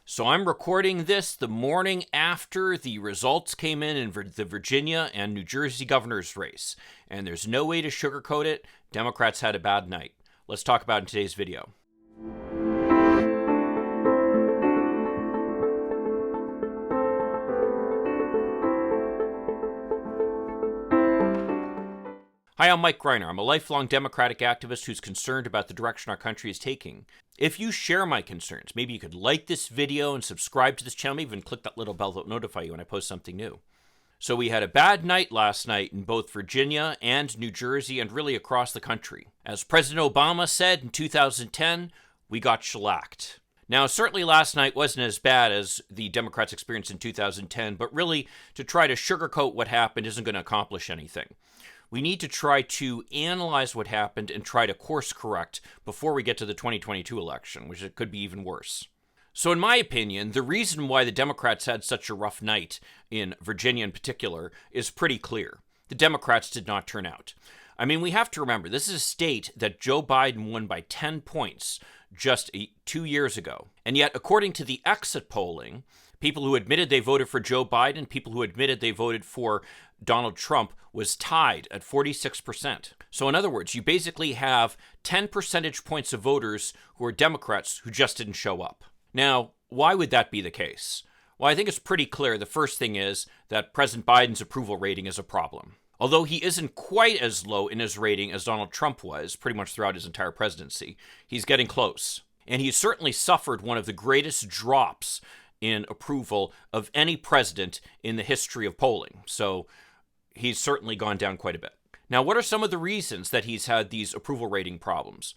So I'm recording this the morning after the results came in the Virginia and New Jersey governor's race. And there's no way to sugarcoat it. Democrats had a bad night. Let's talk about it in today's video. Hi, I'm Mike Greiner. I'm a lifelong Democratic activist who's concerned about the direction our country is taking. If you share my concerns, maybe you could like this video and subscribe to this channel, even click that little bell that'll notify you when I post something new. So we had a bad night last night in both Virginia and New Jersey and really across the country. As President Obama said in 2010, we got shellacked. Now, certainly last night wasn't as bad as the Democrats experienced in 2010, but really to try to sugarcoat what happened isn't going to accomplish anything. We need to try to analyze what happened and try to course correct before we get to the 2022 election, which it could be even worse. So in my opinion, the reason why the Democrats had such a rough night, in Virginia in particular, is pretty clear. The Democrats did not turn out. I mean, we have to remember, this is a state that Joe Biden won by 10 points just 2 years ago. And yet, according to the exit polling, people who admitted they voted for Joe Biden, people who admitted they voted for Donald Trump, was tied at 46%. So in other words, you basically have 10 percentage points of voters who are Democrats who just didn't show up. Now, why would that be the case? Well, I think it's pretty clear. The first thing is that President Biden's approval rating is a problem. Although he isn't quite as low in his rating as Donald Trump was pretty much throughout his entire presidency, he's getting close. And he's certainly suffered one of the greatest drops in approval of any president in the history of polling. So he's certainly gone down quite a bit. Now, what are some of the reasons that he's had these approval rating problems?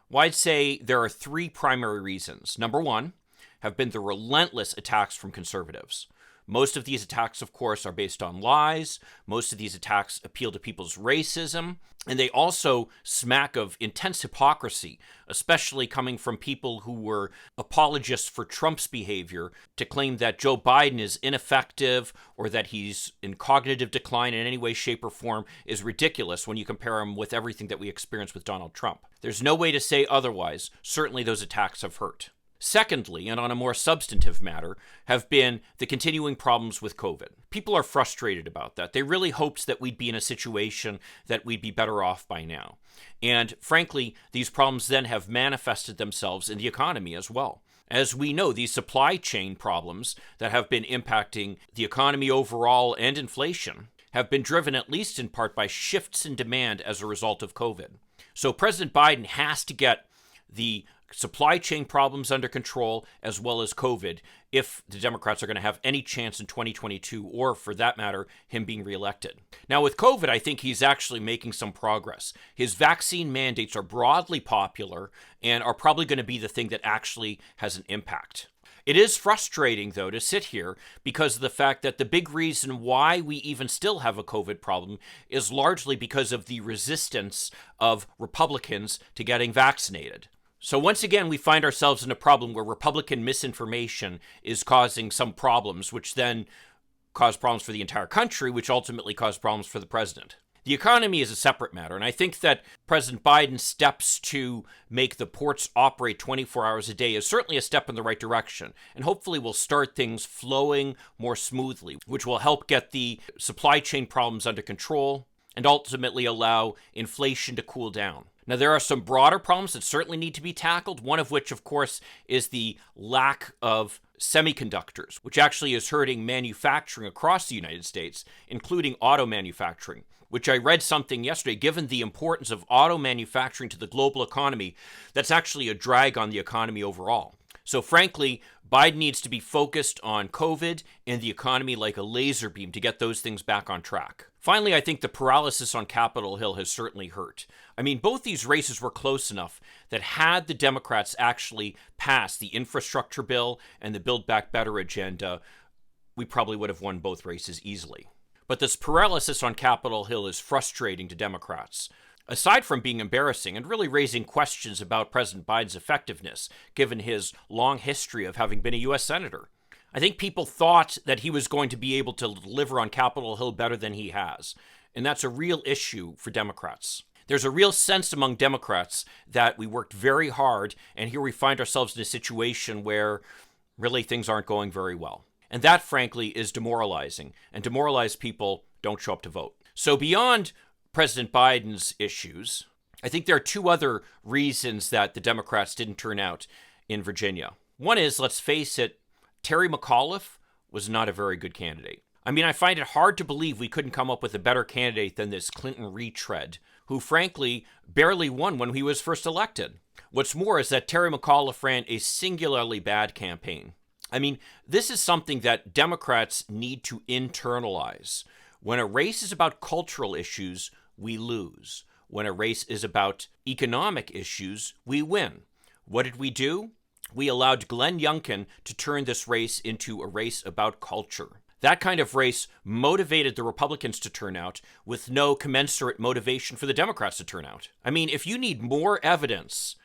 Well, I'd say there are three primary reasons. Number one have been the relentless attacks from conservatives. Most of these attacks, of course, are based on lies. Most of these attacks appeal to people's racism. And they also smack of intense hypocrisy, especially coming from people who were apologists for Trump's behavior to claim that Joe Biden is ineffective or that he's in cognitive decline in any way, shape, or form is ridiculous when you compare him with everything that we experienced with Donald Trump. There's no way to say otherwise. Certainly those attacks have hurt. Secondly, and on a more substantive matter, have been the continuing problems with COVID. People are frustrated about that. They really hoped that we'd be in a situation that we'd be better off by now. And frankly, these problems then have manifested themselves in the economy as well. As we know, these supply chain problems that have been impacting the economy overall and inflation have been driven at least in part by shifts in demand as a result of COVID. So President Biden has to get the supply chain problems under control as well as COVID if the Democrats are going to have any chance in 2022 or, for that matter, him being reelected. Now, with COVID, I think he's actually making some progress. His vaccine mandates are broadly popular and are probably going to be the thing that actually has an impact. It is frustrating, though, to sit here because of the fact that the big reason why we even still have a COVID problem is largely because of the resistance of Republicans to getting vaccinated. So once again, we find ourselves in a problem where Republican misinformation is causing some problems, which then cause problems for the entire country, which ultimately cause problems for the president. The economy is a separate matter, and I think that President Biden's steps to make the ports operate 24 hours a day is certainly a step in the right direction, and hopefully will start things flowing more smoothly, which will help get the supply chain problems under control and ultimately allow inflation to cool down. Now, there are some broader problems that certainly need to be tackled, one of which, of course, is the lack of semiconductors, which actually is hurting manufacturing across the United States, including auto manufacturing, which I read something yesterday, given the importance of auto manufacturing to the global economy, that's actually a drag on the economy overall. So frankly, Biden needs to be focused on COVID and the economy like a laser beam to get those things back on track. Finally, I think the paralysis on Capitol Hill has certainly hurt. I mean, both these races were close enough that had the Democrats actually passed the infrastructure bill and the Build Back Better agenda, we probably would have won both races easily. But this paralysis on Capitol Hill is frustrating to Democrats. Aside from being embarrassing and really raising questions about President Biden's effectiveness, given his long history of having been a U.S. Senator, I think people thought that he was going to be able to deliver on Capitol Hill better than he has. And that's a real issue for Democrats. There's a real sense among Democrats that we worked very hard, and here we find ourselves in a situation where really things aren't going very well. And that, frankly, is demoralizing. And demoralized people don't show up to vote. So beyond President Biden's issues, I think there are two other reasons that the Democrats didn't turn out in Virginia. One is, let's face it, Terry McAuliffe was not a very good candidate. I mean, I find it hard to believe we couldn't come up with a better candidate than this Clinton retread, who frankly barely won when he was first elected. What's more is that Terry McAuliffe ran a singularly bad campaign. I mean, this is something that Democrats need to internalize. When a race is about cultural issues, we lose. When a race is about economic issues, we win. What did we do? We allowed Glenn Youngkin to turn this race into a race about culture. That kind of race motivated the Republicans to turn out with no commensurate motivation for the Democrats to turn out. I mean, if you need more evidence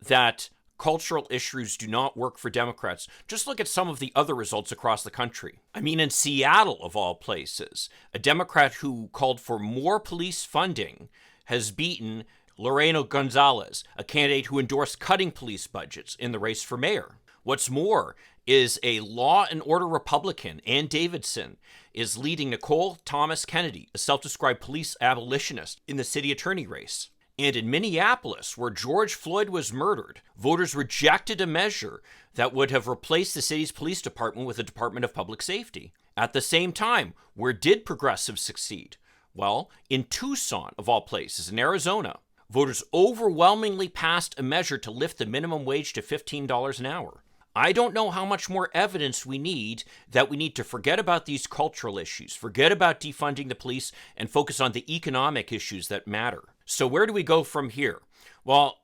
that cultural issues do not work for Democrats, just look at some of the other results across the country. I mean, in Seattle, of all places, a Democrat who called for more police funding has beaten Loreno Gonzalez, a candidate who endorsed cutting police budgets in the race for mayor. What's more is a law and order Republican, Ann Davidson, is leading Nicole Thomas Kennedy, a self-described police abolitionist, in the city attorney race. And in Minneapolis, where George Floyd was murdered, voters rejected a measure that would have replaced the city's police department with a Department of Public Safety. At the same time, where did progressives succeed? Well, in Tucson, of all places, in Arizona, voters overwhelmingly passed a measure to lift the minimum wage to $15 an hour. I don't know how much more evidence we need that we need to forget about these cultural issues, forget about defunding the police, and focus on the economic issues that matter. So where do we go from here? Well,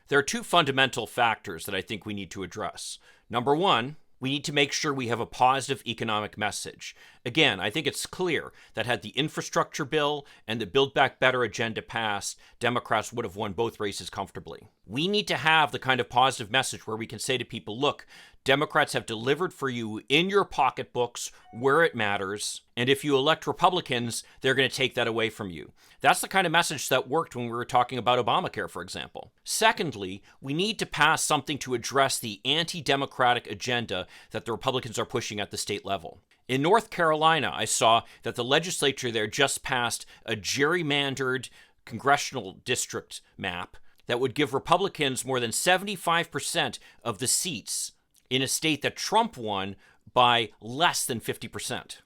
there are two fundamental factors that I think we need to address. Number one, we need to make sure we have a positive economic message. Again, I think it's clear that had the infrastructure bill and the Build Back Better agenda passed, Democrats would have won both races comfortably. We need to have the kind of positive message where we can say to people, look, Democrats have delivered for you in your pocketbooks where it matters, and if you elect Republicans, they're going to take that away from you. That's the kind of message that worked when we were talking about Obamacare, for example. Secondly, we need to pass something to address the anti-democratic agenda that the Republicans are pushing at the state level. In North Carolina, I saw that the legislature there just passed a gerrymandered congressional district map that would give Republicans more than 75% of the seats in a state that Trump won by less than 50%.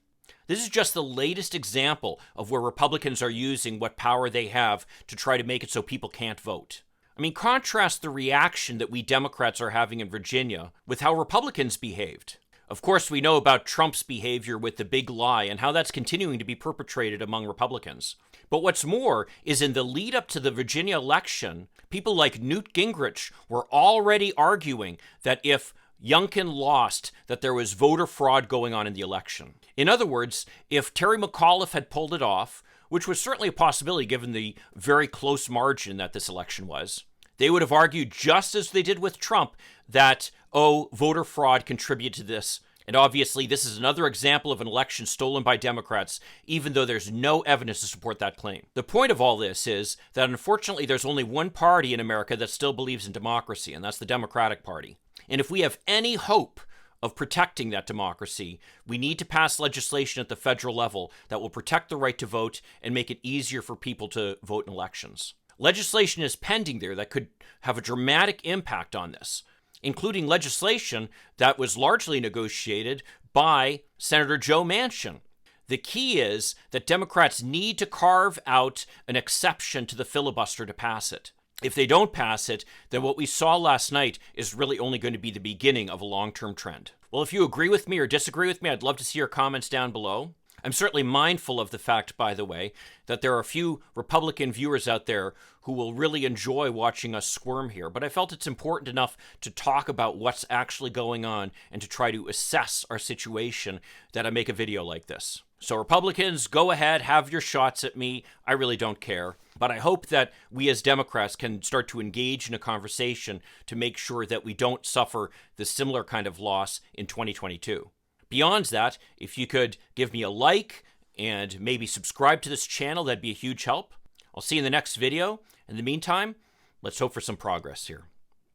This is just the latest example of where Republicans are using what power they have to try to make it so people can't vote. I mean, contrast the reaction that we Democrats are having in Virginia with how Republicans behaved. Of course, we know about Trump's behavior with the big lie and how that's continuing to be perpetrated among Republicans. But what's more is in the lead up to the Virginia election, people like Newt Gingrich were already arguing that if Youngkin lost, that there was voter fraud going on in the election. In other words, if Terry McAuliffe had pulled it off, which was certainly a possibility given the very close margin that this election was, they would have argued just as they did with Trump that, oh, voter fraud contributed to this. And obviously, this is another example of an election stolen by Democrats, even though there's no evidence to support that claim. The point of all this is that unfortunately, there's only one party in America that still believes in democracy, and that's the Democratic Party. And if we have any hope of protecting that democracy, we need to pass legislation at the federal level that will protect the right to vote and make it easier for people to vote in elections. Legislation is pending there that could have a dramatic impact on this, including legislation that was largely negotiated by Senator Joe Manchin. The key is that Democrats need to carve out an exception to the filibuster to pass it. If they don't pass it, then what we saw last night is really only going to be the beginning of a long-term trend. Well, if you agree with me or disagree with me, I'd love to see your comments down below. I'm certainly mindful of the fact, by the way, that there are a few Republican viewers out there who will really enjoy watching us squirm here, but I felt it's important enough to talk about what's actually going on and to try to assess our situation that I make a video like this. So Republicans, go ahead, have your shots at me. I really don't care. But I hope that we as Democrats can start to engage in a conversation to make sure that we don't suffer the similar kind of loss in 2022. Beyond that, if you could give me a like and maybe subscribe to this channel, that'd be a huge help. I'll see you in the next video. In the meantime, let's hope for some progress here.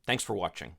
Thanks for watching.